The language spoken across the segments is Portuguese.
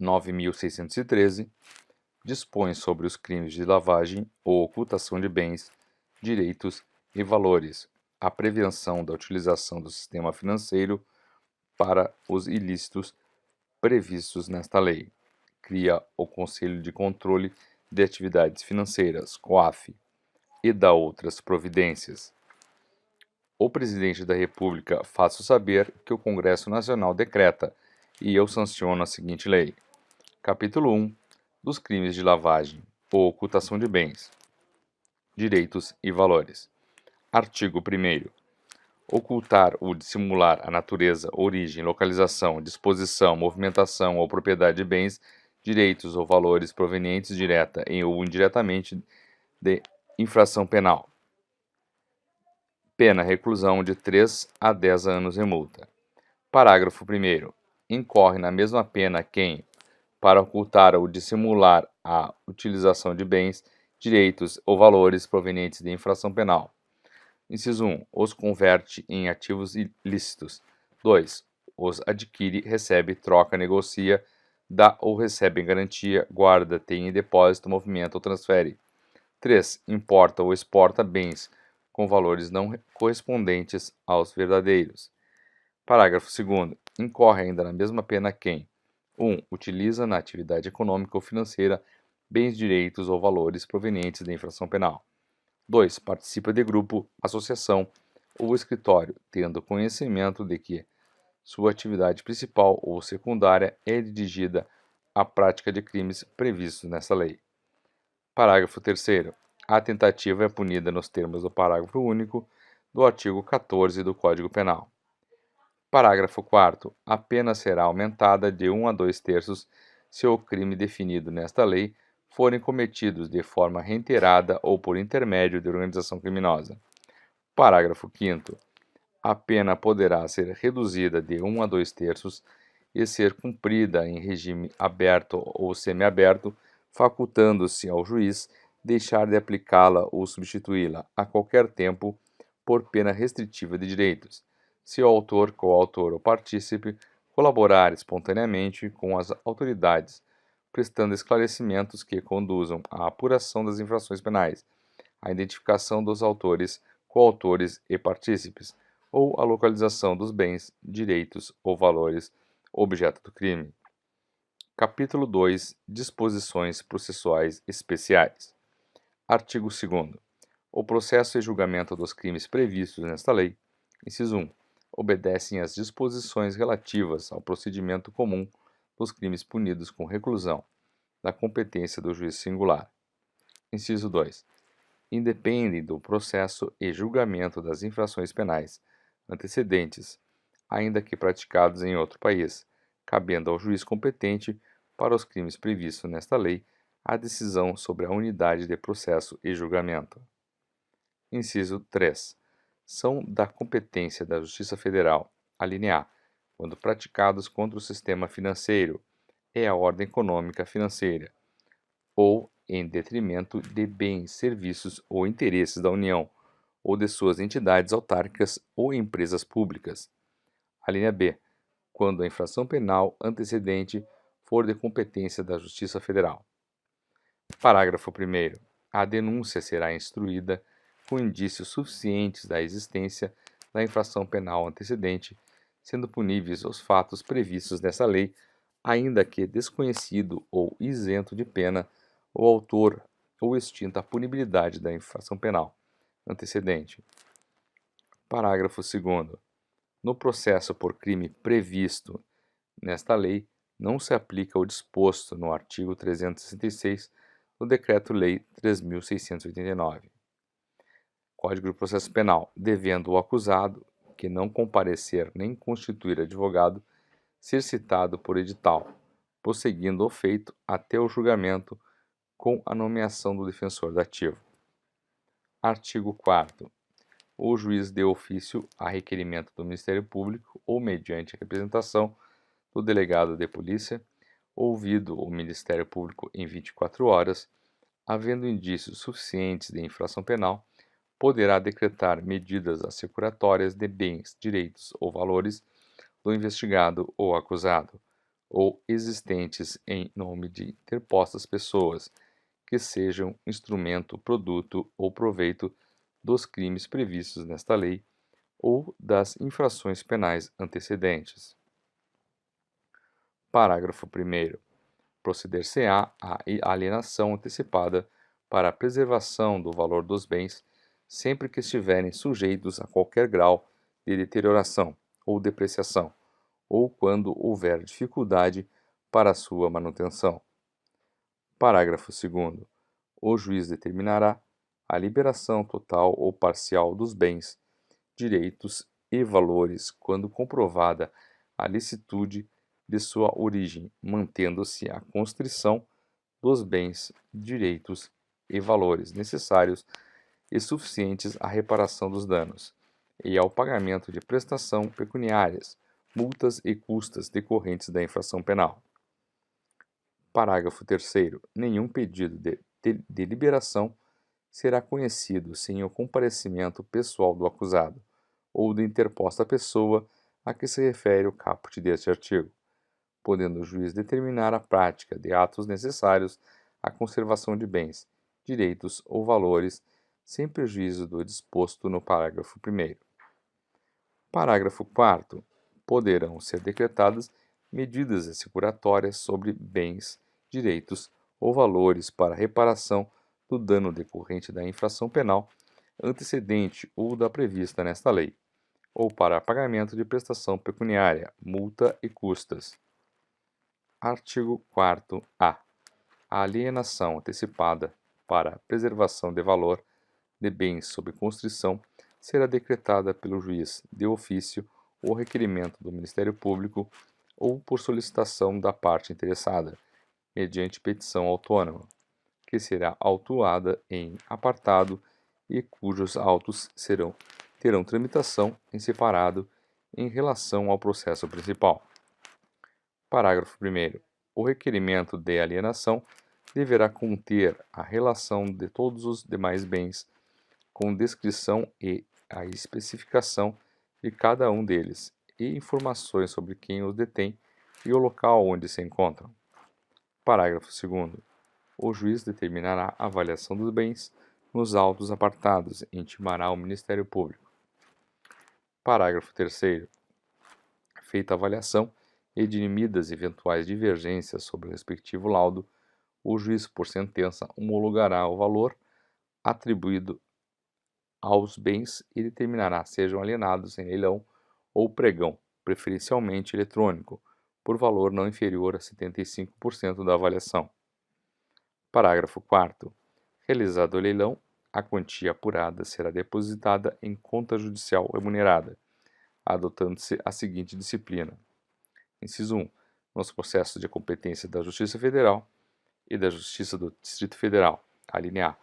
9.613, dispõe sobre os crimes de lavagem ou ocultação de bens, direitos e valores, a prevenção da utilização do sistema financeiro para os ilícitos previstos nesta lei. Cria o Conselho de Controle de Atividades Financeiras, COAF, e dá outras providências. O Presidente da República faço saber que o Congresso Nacional decreta e eu sanciono a seguinte lei. Capítulo 1 dos crimes de lavagem ou ocultação de bens, direitos e valores. Artigo 1º. Ocultar ou dissimular a natureza, origem, localização, disposição, movimentação ou propriedade de bens, direitos ou valores provenientes direta ou indiretamente de infração penal. Pena reclusão de 3 a 10 anos e multa. Parágrafo 1º. Incorre na mesma pena quem, para ocultar ou dissimular a utilização de bens, direitos ou valores provenientes de infração penal. Inciso 1. Os converte em ativos ilícitos. 2. Os adquire, recebe, troca, negocia, dá ou recebe em garantia, guarda, tem em depósito, movimenta ou transfere. 3. Importa ou exporta bens com valores não correspondentes aos verdadeiros. Parágrafo 2º. Incorre ainda na mesma pena quem 1. Utiliza na atividade econômica ou financeira bens, direitos ou valores provenientes da infração penal. 2. Participa de grupo, associação ou escritório, tendo conhecimento de que sua atividade principal ou secundária é dirigida à prática de crimes previstos nesta lei. Parágrafo 3º. A tentativa é punida nos termos do parágrafo único do artigo 14 do Código Penal. Parágrafo 4º. A pena será aumentada de 1 a 2/3 se o crime definido nesta lei forem cometidos de forma reiterada ou por intermédio de organização criminosa. Parágrafo 5º. A pena poderá ser reduzida de 1 a 2/3 e ser cumprida em regime aberto ou semiaberto, facultando-se ao juiz deixar de aplicá-la ou substituí-la a qualquer tempo por pena restritiva de direitos, se o autor, coautor ou partícipe colaborar espontaneamente com as autoridades, prestando esclarecimentos que conduzam à apuração das infrações penais, à identificação dos autores, coautores e partícipes, ou à localização dos bens, direitos ou valores objeto do crime. Capítulo 2. Disposições processuais especiais. Artigo 2º. O processo e julgamento dos crimes previstos nesta lei, inciso 1, obedecem às disposições relativas ao procedimento comum dos crimes punidos com reclusão, da competência do juiz singular. Inciso 2. Independem do processo e julgamento das infrações penais antecedentes, ainda que praticados em outro país, cabendo ao juiz competente para os crimes previstos nesta lei a decisão sobre a unidade de processo e julgamento. Inciso 3. São da competência da Justiça Federal, alínea A, quando praticados contra o sistema financeiro e a ordem econômica financeira, ou em detrimento de bens, serviços ou interesses da União, ou de suas entidades autárquicas ou empresas públicas. Alínea B, quando a infração penal antecedente for de competência da Justiça Federal. Parágrafo 1º. A denúncia será instruída com indícios suficientes da existência da infração penal antecedente, sendo puníveis os fatos previstos nessa lei, ainda que desconhecido ou isento de pena o autor ou extinta a punibilidade da infração penal antecedente. Parágrafo 2º. No processo por crime previsto nesta lei, não se aplica o disposto no artigo 366 do Decreto-Lei 3.689. Código de Processo Penal, devendo o acusado, que não comparecer nem constituir advogado, ser citado por edital, prosseguindo o feito até o julgamento com a nomeação do defensor dativo. Artigo 4º. O juiz de ofício, a requerimento do Ministério Público ou mediante a representação do delegado de polícia, ouvido o Ministério Público em 24 horas, havendo indícios suficientes de infração penal, poderá decretar medidas assecuratórias de bens, direitos ou valores do investigado ou acusado, ou existentes em nome de interpostas pessoas, que sejam instrumento, produto ou proveito dos crimes previstos nesta lei ou das infrações penais antecedentes. Parágrafo 1º. Proceder-se-á à alienação antecipada para a preservação do valor dos bens, sempre que estiverem sujeitos a qualquer grau de deterioração ou depreciação, ou quando houver dificuldade para sua manutenção. Parágrafo 2º. O juiz determinará a liberação total ou parcial dos bens, direitos e valores quando comprovada a licitude de sua origem, mantendo-se a constrição dos bens, direitos e valores necessários e suficientes à reparação dos danos e ao pagamento de prestação pecuniárias, multas e custas decorrentes da infração penal. Parágrafo 3º. Nenhum pedido de liberação será conhecido sem o comparecimento pessoal do acusado ou da interposta pessoa a que se refere o caput deste artigo, podendo o juiz determinar a prática de atos necessários à conservação de bens, direitos ou valores, sem prejuízo do disposto no parágrafo 1º. Parágrafo 4º. Poderão ser decretadas medidas assecuratórias sobre bens, direitos ou valores para reparação do dano decorrente da infração penal antecedente ou da prevista nesta lei, ou para pagamento de prestação pecuniária, multa e custas. Artigo 4º-A. A alienação antecipada para preservação de valor de bens sob constrição será decretada pelo juiz de ofício ou requerimento do Ministério Público ou por solicitação da parte interessada, mediante petição autônoma, que será autuada em apartado e cujos autos terão tramitação em separado em relação ao processo principal. Parágrafo 1º. O requerimento de alienação deverá conter a relação de todos os demais bens, com descrição e a especificação de cada um deles, e informações sobre quem os detém e o local onde se encontram. Parágrafo 2º. O juiz determinará a avaliação dos bens nos autos apartados e intimará ao Ministério Público. Parágrafo 3º. Feita a avaliação e dirimidas eventuais divergências sobre o respectivo laudo, o juiz, por sentença, homologará o valor atribuído aos bens e determinará sejam alienados em leilão ou pregão, preferencialmente eletrônico, por valor não inferior a 75% da avaliação. Parágrafo 4º. Realizado o leilão, a quantia apurada será depositada em conta judicial remunerada, adotando-se a seguinte disciplina. Inciso 1. Nos processos de competência da Justiça Federal e da Justiça do Distrito Federal, alínea A,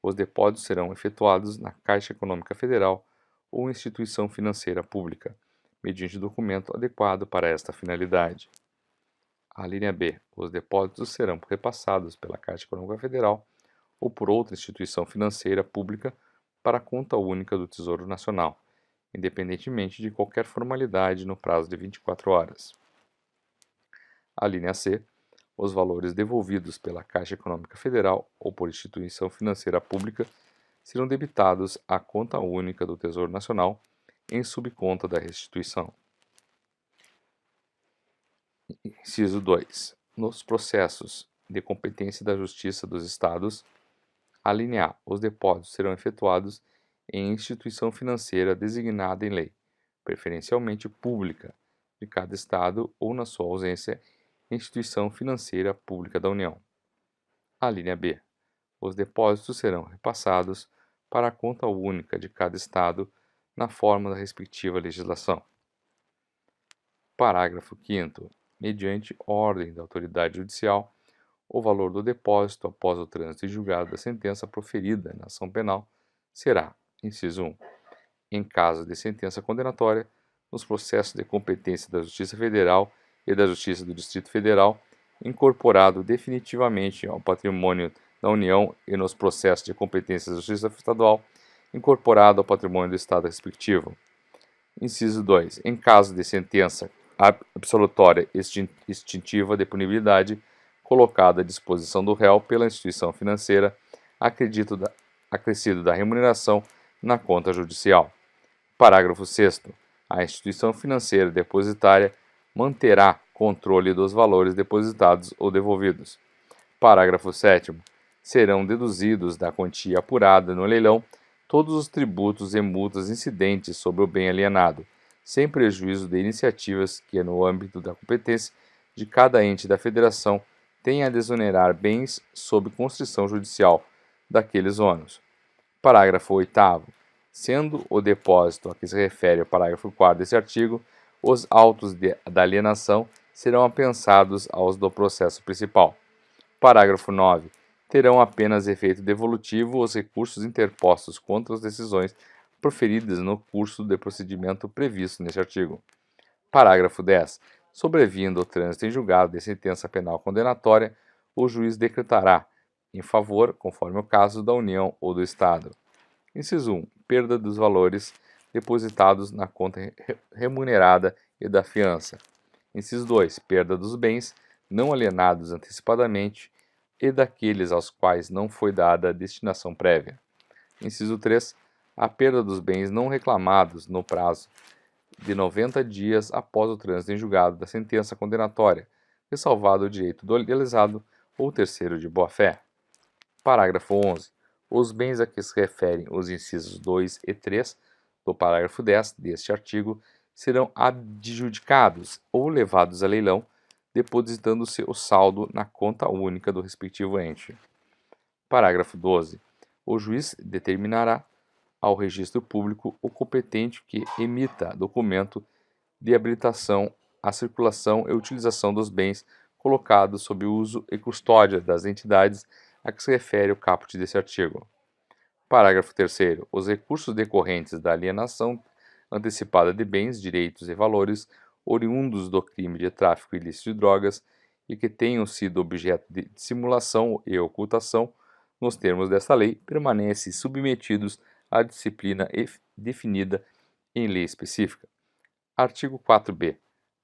os depósitos serão efetuados na Caixa Econômica Federal ou instituição financeira pública, mediante documento adequado para esta finalidade. Alínea B. Os depósitos serão repassados pela Caixa Econômica Federal ou por outra instituição financeira pública para a conta única do Tesouro Nacional, independentemente de qualquer formalidade no prazo de 24 horas. Alínea C. Os valores devolvidos pela Caixa Econômica Federal ou por instituição financeira pública serão debitados à conta única do Tesouro Nacional em subconta da restituição. Inciso 2. Nos processos de competência da Justiça dos Estados, alínea A. Os depósitos serão efetuados em instituição financeira designada em lei, preferencialmente pública, de cada Estado ou, na sua ausência, instituição financeira pública da União. Alínea B. Os depósitos serão repassados para a conta única de cada Estado na forma da respectiva legislação. Parágrafo 5º. Mediante ordem da autoridade judicial, o valor do depósito após o trânsito em julgado da sentença proferida na ação penal será, inciso 1, em caso de sentença condenatória, nos processos de competência da Justiça Federal e da Justiça do Distrito Federal, incorporado definitivamente ao patrimônio da União e nos processos de competência da Justiça Estadual, incorporado ao patrimônio do Estado respectivo. Inciso 2. Em caso de sentença absolutória extintiva de punibilidade colocada à disposição do réu pela instituição financeira acrescido da remuneração na conta judicial. Parágrafo 6º. A instituição financeira depositária manterá controle dos valores depositados ou devolvidos. Parágrafo 7º. Serão deduzidos da quantia apurada no leilão todos os tributos e multas incidentes sobre o bem alienado, sem prejuízo de iniciativas que, no âmbito da competência de cada ente da federação, tenha a desonerar bens sob constrição judicial daqueles ônus. Parágrafo 8º. Sendo o depósito a que se refere o parágrafo 4º desse artigo, os autos da alienação serão apensados aos do processo principal. Parágrafo 9º. Terão apenas efeito devolutivo os recursos interpostos contra as decisões proferidas no curso de procedimento previsto neste artigo. Parágrafo 10º. Sobrevindo o trânsito em julgado de sentença penal condenatória, o juiz decretará em favor, conforme o caso, da União ou do Estado. Inciso 1. Perda dos valores depositados na conta remunerada e da fiança. Inciso 2. Perda dos bens não alienados antecipadamente e daqueles aos quais não foi dada destinação prévia. Inciso 3. A perda dos bens não reclamados no prazo de 90 dias após o trânsito em julgado da sentença condenatória, ressalvado o direito do lesado ou terceiro de boa-fé. Parágrafo 11. Os bens a que se referem os incisos 2 e 3 do parágrafo 10 deste artigo serão adjudicados ou levados a leilão, depositando-se o saldo na conta única do respectivo ente. Parágrafo 12. O juiz determinará ao registro público o competente que emita documento de habilitação à circulação e utilização dos bens colocados sob uso e custódia das entidades a que se refere o caput desse artigo. Parágrafo 3º. Os recursos decorrentes da alienação antecipada de bens, direitos e valores oriundos do crime de tráfico ilícito de drogas e que tenham sido objeto de dissimulação e ocultação, nos termos desta lei, permanecem submetidos à disciplina definida em lei específica. Artigo 4b.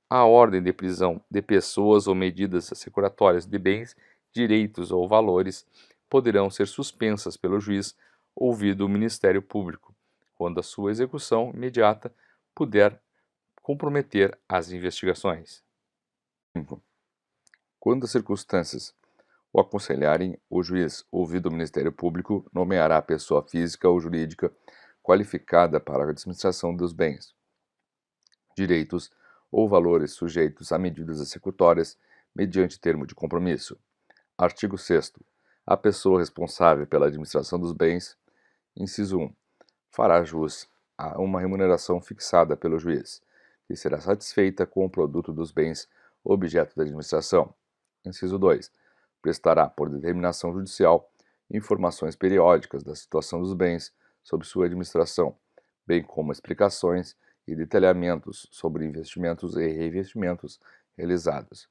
A ordem de prisão de pessoas ou medidas assecuratórias de bens, direitos ou valores poderão ser suspensas pelo juiz, ouvido o Ministério Público, quando a sua execução imediata puder comprometer as investigações. 5. Quando as circunstâncias o aconselharem, o juiz, ouvido o Ministério Público, nomeará a pessoa física ou jurídica qualificada para a administração dos bens, direitos ou valores sujeitos a medidas executórias mediante termo de compromisso. Artigo 6º. A pessoa responsável pela administração dos bens, inciso 1, fará jus a uma remuneração fixada pelo juiz, que será satisfeita com o produto dos bens objeto da administração. Inciso 2. Prestará, por determinação judicial, informações periódicas da situação dos bens sob sua administração, bem como explicações e detalhamentos sobre investimentos e reinvestimentos realizados.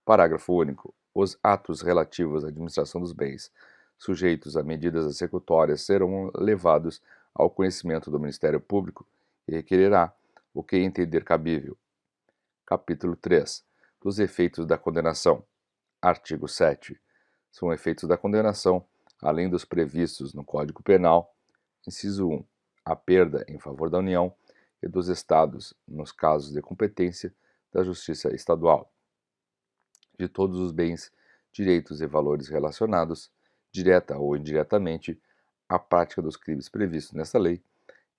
Parágrafo único. Os atos relativos à administração dos bens, sujeitos a medidas executórias, serão levados ao conhecimento do Ministério Público e requererá o que entender cabível. Capítulo 3. Dos efeitos da condenação. Artigo 7. São efeitos da condenação, além dos previstos no Código Penal, inciso 1, a perda em favor da União e dos Estados, nos casos de competência da Justiça Estadual, de todos os bens, direitos e valores relacionados, direta ou indiretamente, à prática dos crimes previstos nesta lei,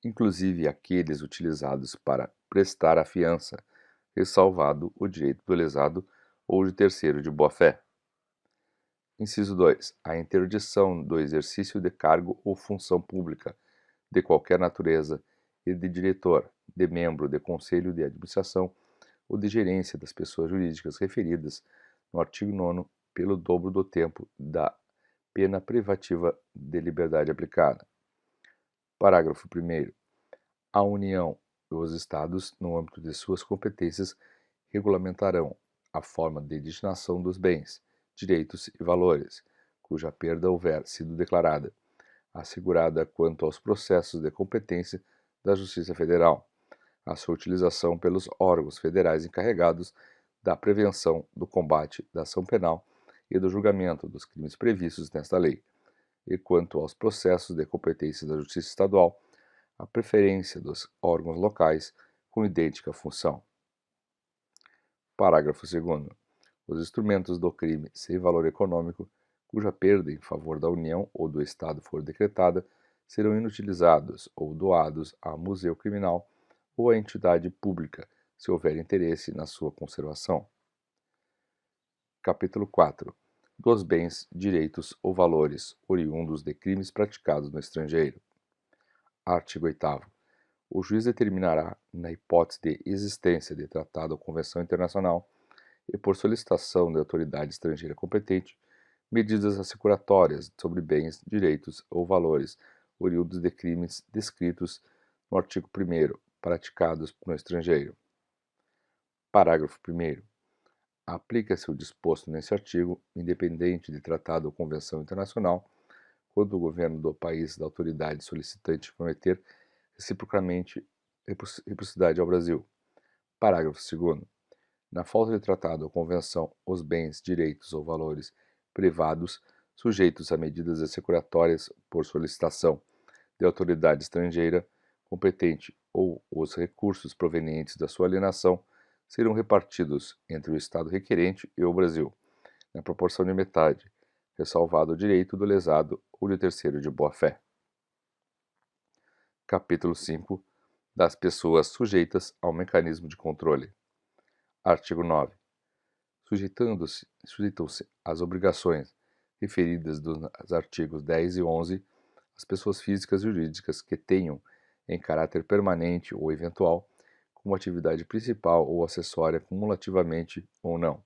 inclusive aqueles utilizados para prestar a fiança, ressalvado o direito do lesado ou de terceiro de boa-fé. Inciso 2. A interdição do exercício de cargo ou função pública, de qualquer natureza, e de diretor, de membro de conselho de administração ou de gerência das pessoas jurídicas referidas no artigo 9º pelo dobro do tempo da pena privativa de liberdade aplicada. Parágrafo 1º. A União e os Estados, no âmbito de suas competências, regulamentarão a forma de destinação dos bens, direitos e valores, cuja perda houver sido declarada, assegurada quanto aos processos de competência da Justiça Federal, a sua utilização pelos órgãos federais encarregados da prevenção, do combate, da ação penal e do julgamento dos crimes previstos nesta lei, e quanto aos processos de competência da Justiça Estadual, a preferência dos órgãos locais com idêntica função. Parágrafo 2º. Os instrumentos do crime sem valor econômico, cuja perda em favor da União ou do Estado for decretada, serão inutilizados ou doados a museu criminal ou a entidade pública, se houver interesse na sua conservação. Capítulo 4. Dos bens, direitos ou valores oriundos de crimes praticados no estrangeiro. Artigo 8º. O juiz determinará, na hipótese de existência de tratado ou convenção internacional, e por solicitação da autoridade estrangeira competente, medidas assecuratórias sobre bens, direitos ou valores oriundos de crimes descritos no artigo 1º, praticados no estrangeiro. Parágrafo 1º. Aplica-se o disposto nesse artigo, independente de tratado ou convenção internacional, quando o governo do país da autoridade solicitante cometer reciprocamente reciprocidade ao Brasil. Parágrafo 2º. Na falta de tratado ou convenção, os bens, direitos ou valores privados sujeitos a medidas assecuratórias por solicitação de autoridade estrangeira competente ou os recursos provenientes da sua alienação serão repartidos entre o Estado requerente e o Brasil, na proporção de metade, ressalvado o direito do lesado ou de terceiro de boa-fé. Capítulo 5. Das pessoas sujeitas ao mecanismo de controle. Artigo 9. Sujeitam-se às obrigações referidas dos artigos 10 e 11 as pessoas físicas e jurídicas que tenham, em caráter permanente ou eventual, como atividade principal ou acessória cumulativamente ou não.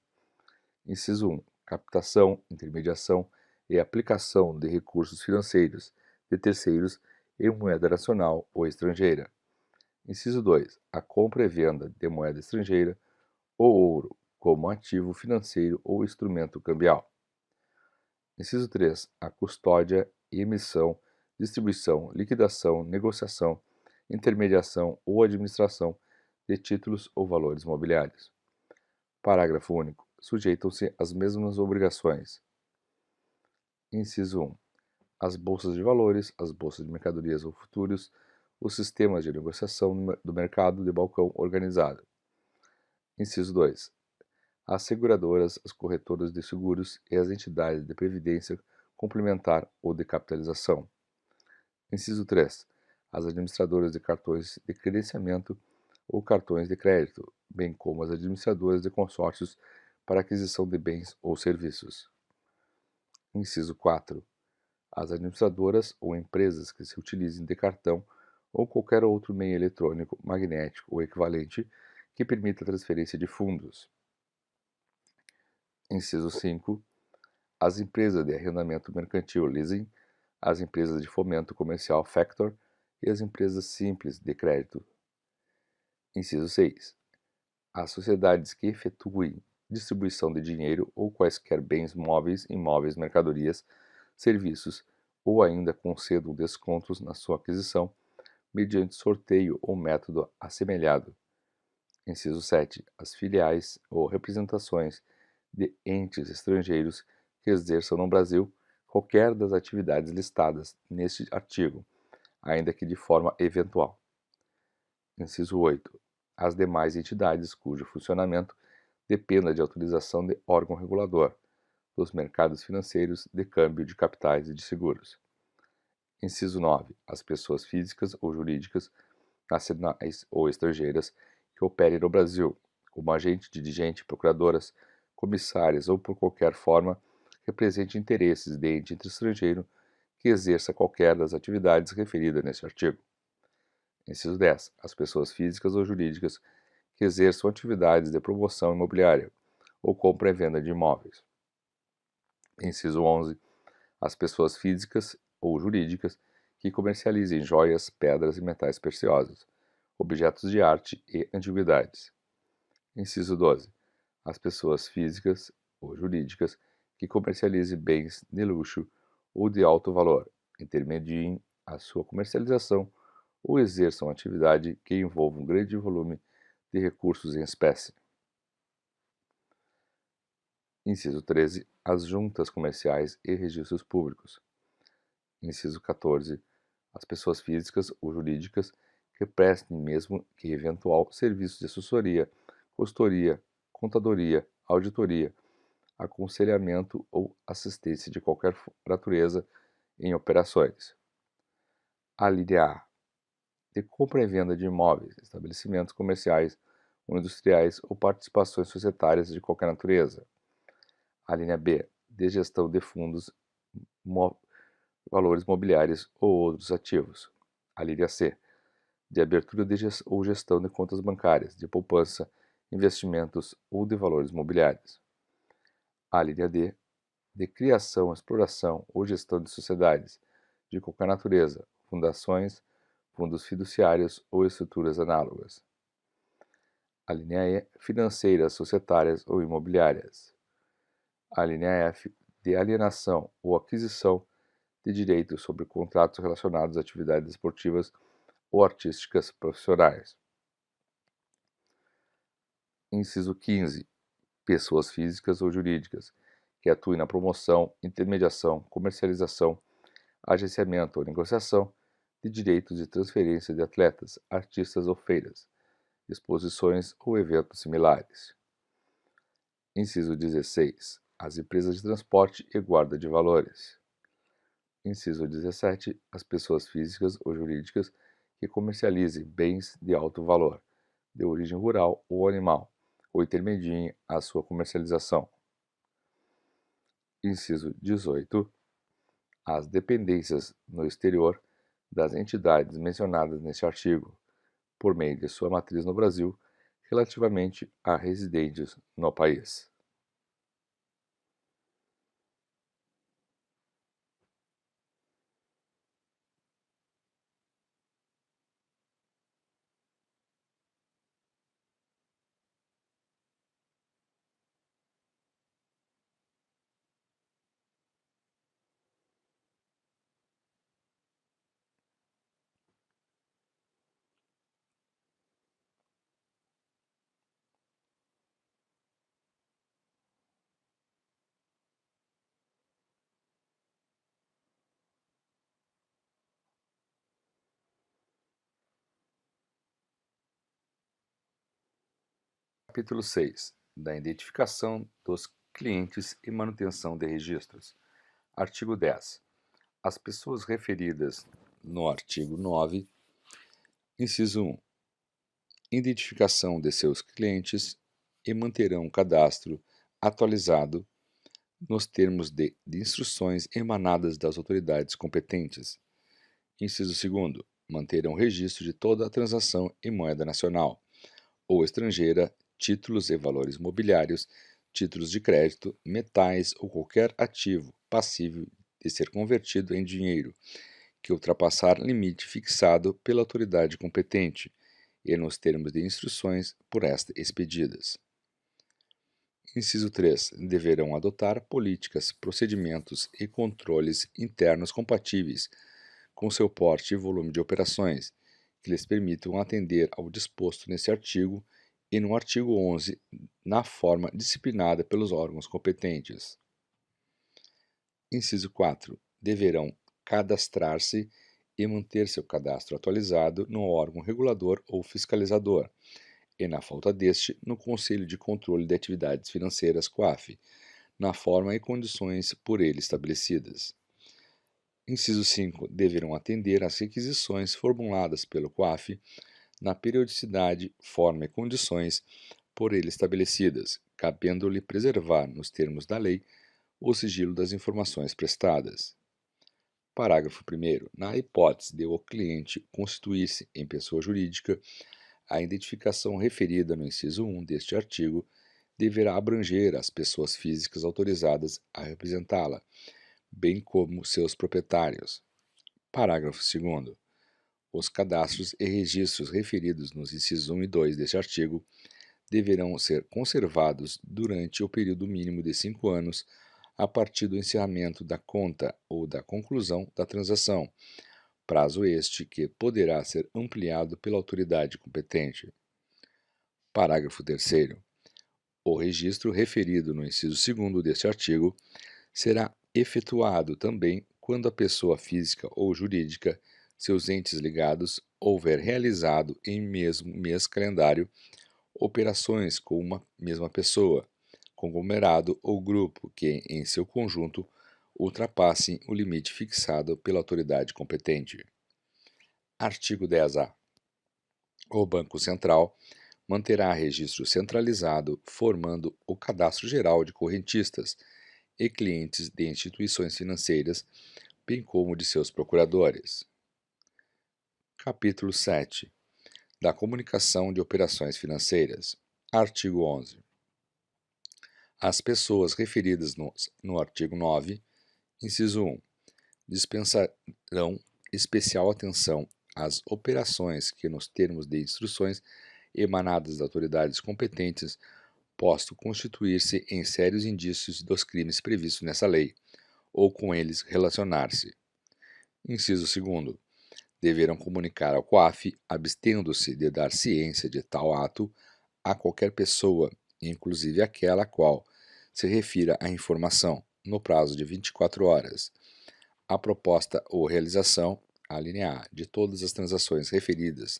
Inciso 1. Captação, intermediação e aplicação de recursos financeiros de terceiros em moeda nacional ou estrangeira. Inciso 2. A compra e venda de moeda estrangeira ou ouro como ativo financeiro ou instrumento cambial. Inciso 3. A custódia, emissão, distribuição, liquidação, negociação, intermediação ou administração de títulos ou valores mobiliários. Parágrafo único. Sujeitam-se às mesmas obrigações. Inciso 1. As bolsas de valores, as bolsas de mercadorias ou futuros, os sistemas de negociação do mercado de balcão organizado. Inciso 2. As seguradoras, as corretoras de seguros e as entidades de previdência complementar ou de capitalização. Inciso 3. As administradoras de cartões de credenciamento ou cartões de crédito, bem como as administradoras de consórcios para aquisição de bens ou serviços. Inciso 4. As administradoras ou empresas que se utilizem de cartão ou qualquer outro meio eletrônico, magnético ou equivalente que permita a transferência de fundos. Inciso 5. As empresas de arrendamento mercantil leasing, as empresas de fomento comercial factor e as empresas simples de crédito. Inciso 6. As sociedades que efetuem distribuição de dinheiro ou quaisquer bens móveis, imóveis, mercadorias, serviços ou ainda concedam descontos na sua aquisição mediante sorteio ou método assemelhado. Inciso 7. As filiais ou representações de entes estrangeiros que exerçam no Brasil qualquer das atividades listadas neste artigo, ainda que de forma eventual. Inciso 8. As demais entidades cujo funcionamento dependa de autorização de órgão regulador, dos mercados financeiros, de câmbio de capitais e de seguros. Inciso 9. As pessoas físicas ou jurídicas, nacionais ou estrangeiras, que operem no Brasil, como agente, dirigente, procuradoras, comissárias ou por qualquer forma represente interesses de ente estrangeiro que exerça qualquer das atividades referidas neste artigo. Inciso 10. As pessoas físicas ou jurídicas que exerçam atividades de promoção imobiliária ou compra e venda de imóveis. Inciso 11. As pessoas físicas ou jurídicas que comercializem joias, pedras e metais preciosos, objetos de arte e antiguidades. Inciso 12. As pessoas físicas ou jurídicas que comercializem bens de luxo ou de alto valor, intermediem a sua comercialização ou exerçam atividade que envolva um grande volume de recursos em espécie. Inciso 13. As juntas comerciais e registros públicos. Inciso 14. As pessoas físicas ou jurídicas que prestem, mesmo que eventual, serviços de assessoria, consultoria, contadoria, auditoria, aconselhamento ou assistência de qualquer natureza em operações. A linha A. De compra e venda de imóveis, estabelecimentos comerciais ou industriais ou participações societárias de qualquer natureza. A linha B. De gestão de fundos, valores mobiliários ou outros ativos. A linha C. De abertura ou gestão de contas bancárias, de poupança, investimentos ou de valores mobiliários. A linha D. De criação, exploração ou gestão de sociedades, de qualquer natureza, fundações, fundos fiduciários ou estruturas análogas. A linha E. Financeiras, societárias ou imobiliárias. A linha F. De alienação ou aquisição de direitos sobre contratos relacionados a atividades esportivas ou artísticas profissionais. Inciso 15. Pessoas físicas ou jurídicas que atuem na promoção, intermediação, comercialização, agenciamento ou negociação de direitos de transferência de atletas, artistas ou feiras, exposições ou eventos similares. Inciso 16. As empresas de transporte e guarda de valores. Inciso 17. As pessoas físicas ou jurídicas que comercializem bens de alto valor, de origem rural ou animal, ou intermediem a sua comercialização. Inciso 18. As dependências no exterior das entidades mencionadas neste artigo, por meio de sua matriz no Brasil, relativamente a residentes no país. Capítulo 6. Da identificação dos clientes e manutenção de registros. Artigo 10. As pessoas referidas no artigo 9, inciso 1, identificação de seus clientes e manterão um cadastro atualizado nos termos de instruções emanadas das autoridades competentes. Inciso 2, manterão registro de toda a transação em moeda nacional ou estrangeira, títulos e valores mobiliários, títulos de crédito, metais ou qualquer ativo passível de ser convertido em dinheiro que ultrapassar limite fixado pela autoridade competente e nos termos de instruções por esta expedidas. Inciso 3. Deverão adotar políticas, procedimentos e controles internos compatíveis com seu porte e volume de operações, que lhes permitam atender ao disposto nesse artigo e no artigo 11, na forma disciplinada pelos órgãos competentes. Inciso 4. Deverão cadastrar-se e manter seu cadastro atualizado no órgão regulador ou fiscalizador, e, na falta deste, no Conselho de Controle de Atividades Financeiras COAF, na forma e condições por ele estabelecidas. Inciso 5. Deverão atender às requisições formuladas pelo COAF na periodicidade, forma e condições por ele estabelecidas, cabendo-lhe preservar, nos termos da lei, o sigilo das informações prestadas. Parágrafo 1º. Na hipótese de o cliente constituir-se em pessoa jurídica, a identificação referida no inciso 1 deste artigo deverá abranger as pessoas físicas autorizadas a representá-la, bem como seus proprietários. Parágrafo 2º. Os cadastros e registros referidos nos incisos 1 e 2 deste artigo deverão ser conservados durante o período mínimo de 5 anos a partir do encerramento da conta ou da conclusão da transação, prazo este que poderá ser ampliado pela autoridade competente. Parágrafo 3º. O registro referido no inciso 2º deste artigo será efetuado também quando a pessoa física ou jurídica, seus entes ligados, houver realizado em mesmo mês calendário operações com uma mesma pessoa, conglomerado ou grupo que, em seu conjunto, ultrapassem o limite fixado pela autoridade competente. Artigo 10-A. O Banco Central manterá registro centralizado, formando o Cadastro Geral de Correntistas e clientes de instituições financeiras, bem como de seus procuradores. Capítulo 7. Da comunicação de operações financeiras. Artigo 11. As pessoas referidas no artigo 9, inciso 1, dispensarão especial atenção às operações que, nos termos de instruções emanadas das autoridades competentes, posto constituir-se em sérios indícios dos crimes previstos nessa lei, ou com eles relacionar-se. Inciso 2. Deverão comunicar ao COAF, abstendo-se de dar ciência de tal ato a qualquer pessoa, inclusive aquela a qual se refira a informação, no prazo de 24 horas. A proposta ou realização, alínea A, de todas as transações referidas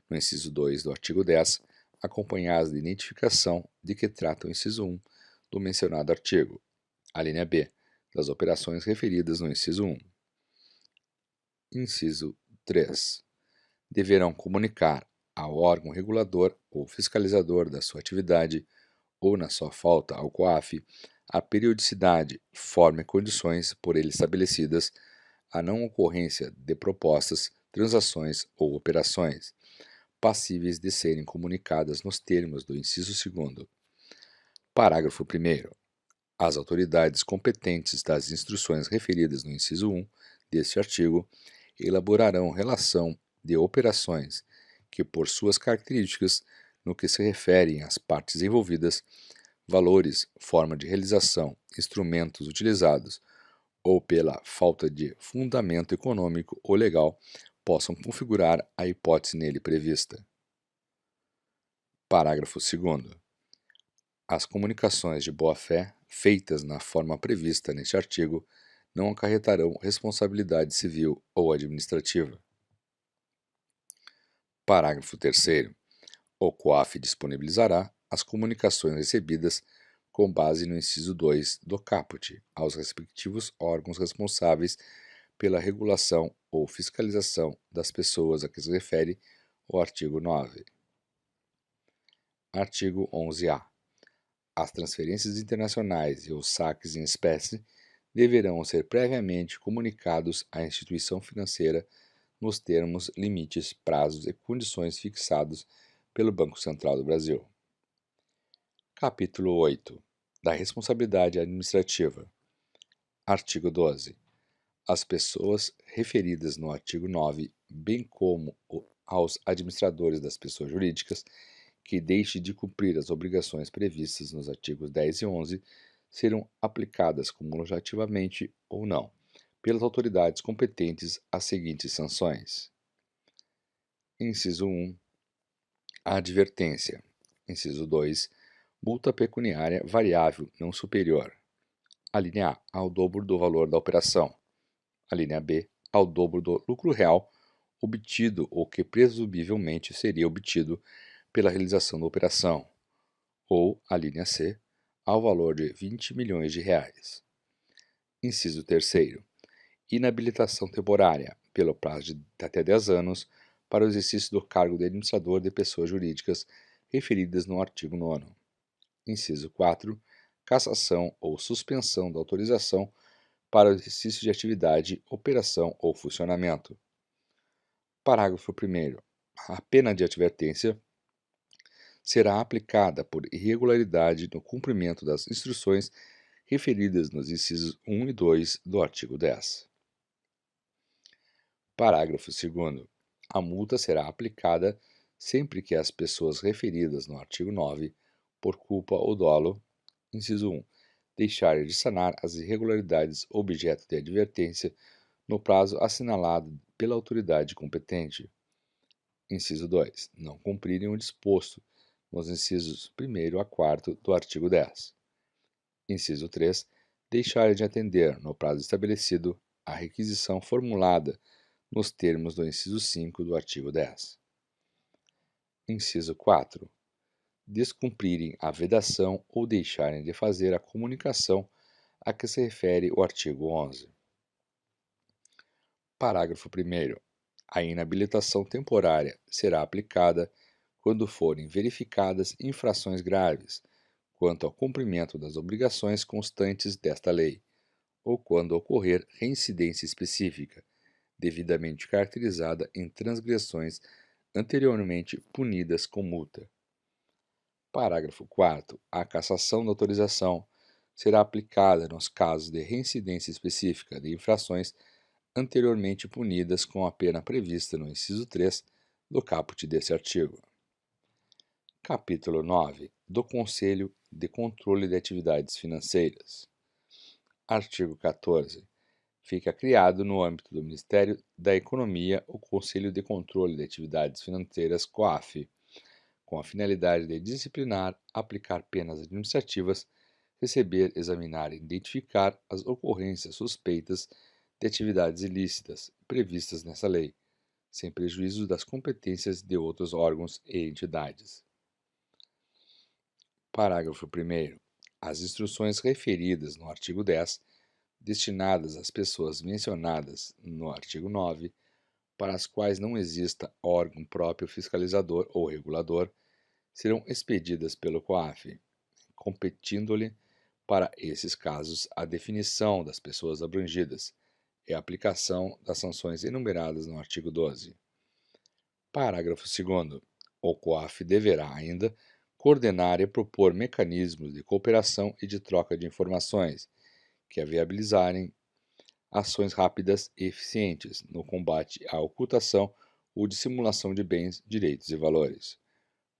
no inciso 2 do artigo 10, acompanhadas de identificação de que trata o inciso 1 do mencionado artigo. Alínea B, das operações referidas no inciso 1. Inciso 3. Deverão comunicar ao órgão regulador ou fiscalizador da sua atividade, ou na sua falta ao COAF, a periodicidade, forma e condições por ele estabelecidas, a não ocorrência de propostas, transações ou operações passíveis de serem comunicadas nos termos do inciso 2º. Parágrafo 1º. As autoridades competentes das instruções referidas no inciso 1 deste artigo elaborarão relação de operações que, por suas características, no que se referem às partes envolvidas, valores, forma de realização, instrumentos utilizados ou pela falta de fundamento econômico ou legal, possam configurar a hipótese nele prevista. Parágrafo 2º. As comunicações de boa-fé feitas na forma prevista neste artigo não acarretarão responsabilidade civil ou administrativa. Parágrafo 3º. O COAF disponibilizará as comunicações recebidas com base no inciso 2 do caput aos respectivos órgãos responsáveis pela regulação ou fiscalização das pessoas a que se refere o artigo 9. Artigo 11-A. As transferências internacionais e os saques em espécie deverão ser previamente comunicados à instituição financeira nos termos, limites, prazos e condições fixados pelo Banco Central do Brasil. Capítulo 8. Da responsabilidade administrativa. Artigo 12. As pessoas referidas no artigo 9, bem como aos administradores das pessoas jurídicas que deixem de cumprir as obrigações previstas nos artigos 10 e 11, serão aplicadas cumulativamente ou não, pelas autoridades competentes as seguintes sanções. Inciso 1. A advertência. Inciso 2. Multa pecuniária variável não superior. Alínea A, ao dobro do valor da operação. Alínea B, ao dobro do lucro real obtido ou que presumivelmente seria obtido pela realização da operação. Ou, alínea C, ao valor de 20 milhões de reais. Inciso 3º. Inabilitação temporária, pelo prazo de até 10 anos, para o exercício do cargo de administrador de pessoas jurídicas referidas no artigo 9º. Inciso 4. Cassação ou suspensão da autorização para o exercício de atividade, operação ou funcionamento. Parágrafo 1º. A pena de advertência será aplicada por irregularidade no cumprimento das instruções referidas nos incisos 1 e 2 do artigo 10. Parágrafo 2º. A multa será aplicada sempre que as pessoas referidas no artigo 9, por culpa ou dolo, inciso 1, deixarem de sanar as irregularidades objeto de advertência no prazo assinalado pela autoridade competente. Inciso 2. Não cumprirem o disposto nos incisos 1º a 4º do artigo 10. Inciso 3. Deixarem de atender, no prazo estabelecido, a requisição formulada nos termos do inciso 5 do artigo 10. Inciso 4. Descumprirem a vedação ou deixarem de fazer a comunicação a que se refere o artigo 11. Parágrafo 1º. A inabilitação temporária será aplicada quando forem verificadas infrações graves quanto ao cumprimento das obrigações constantes desta lei, ou quando ocorrer reincidência específica, devidamente caracterizada em transgressões anteriormente punidas com multa. Parágrafo 4º. A cassação da autorização será aplicada nos casos de reincidência específica de infrações anteriormente punidas com a pena prevista no inciso 3 do caput deste artigo. Capítulo 9. Do Conselho de Controle de Atividades Financeiras. Artigo 14. Fica criado, no âmbito do Ministério da Economia, o Conselho de Controle de Atividades Financeiras, COAF, com a finalidade de disciplinar, aplicar penas administrativas, receber, examinar e identificar as ocorrências suspeitas de atividades ilícitas previstas nessa lei, sem prejuízo das competências de outros órgãos e entidades. Parágrafo 1º. As instruções referidas no artigo 10, destinadas às pessoas mencionadas no artigo 9, para as quais não exista órgão próprio fiscalizador ou regulador, serão expedidas pelo COAF, competindo-lhe, para esses casos, a definição das pessoas abrangidas e a aplicação das sanções enumeradas no artigo 12. Parágrafo 2º. O COAF deverá ainda coordenar e propor mecanismos de cooperação e de troca de informações que viabilizarem ações rápidas e eficientes no combate à ocultação ou dissimulação de bens, direitos e valores.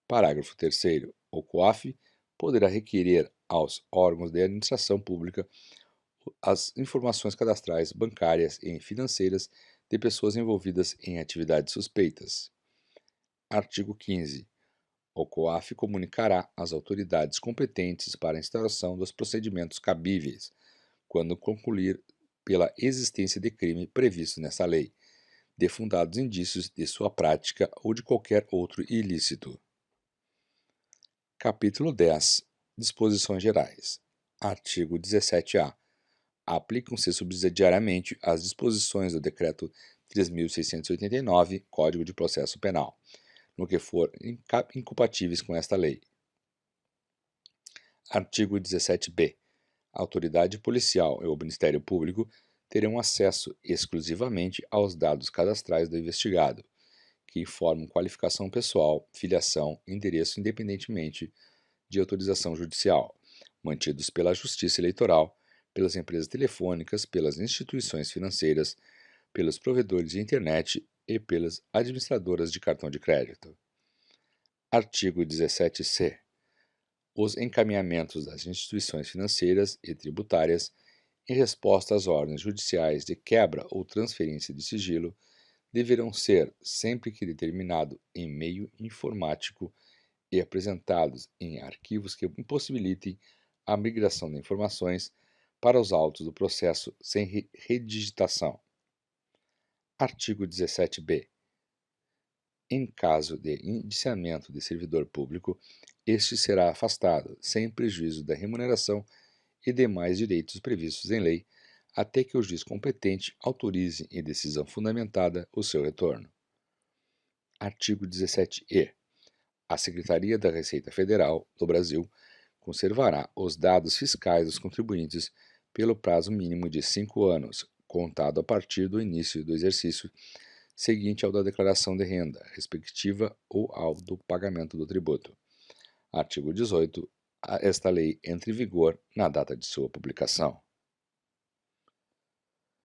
Parágrafo 3º. O COAF poderá requerer aos órgãos de administração pública as informações cadastrais, bancárias e financeiras de pessoas envolvidas em atividades suspeitas. Artigo 15. O COAF comunicará às autoridades competentes para a instauração dos procedimentos cabíveis, quando concluir pela existência de crime previsto nessa lei, de fundados indícios de sua prática ou de qualquer outro ilícito. Capítulo 10. Disposições gerais. Artigo 17-A. Aplicam-se subsidiariamente as disposições do Decreto 3.689, Código de Processo Penal, no que for incompatíveis com esta lei. Artigo 17-B. A autoridade policial e o Ministério Público terão acesso exclusivamente aos dados cadastrais do investigado, que informam qualificação pessoal, filiação e endereço independentemente de autorização judicial, mantidos pela Justiça Eleitoral, pelas empresas telefônicas, pelas instituições financeiras, pelos provedores de internet e pelas administradoras de cartão de crédito. Artigo 17-C. Os encaminhamentos das instituições financeiras e tributárias em resposta às ordens judiciais de quebra ou transferência de sigilo deverão ser, sempre que determinado, em meio informático e apresentados em arquivos que impossibilitem a migração de informações para os autos do processo sem redigitação. Artigo 17-B. Em caso de indiciamento de servidor público, este será afastado, sem prejuízo da remuneração e demais direitos previstos em lei, até que o juiz competente autorize em decisão fundamentada o seu retorno. Artigo 17-E. A Secretaria da Receita Federal do Brasil conservará os dados fiscais dos contribuintes pelo prazo mínimo de 5 anos, contado a partir do início do exercício seguinte ao da declaração de renda, respectiva ou ao do pagamento do tributo. Artigo 18. Esta lei entra em vigor na data de sua publicação.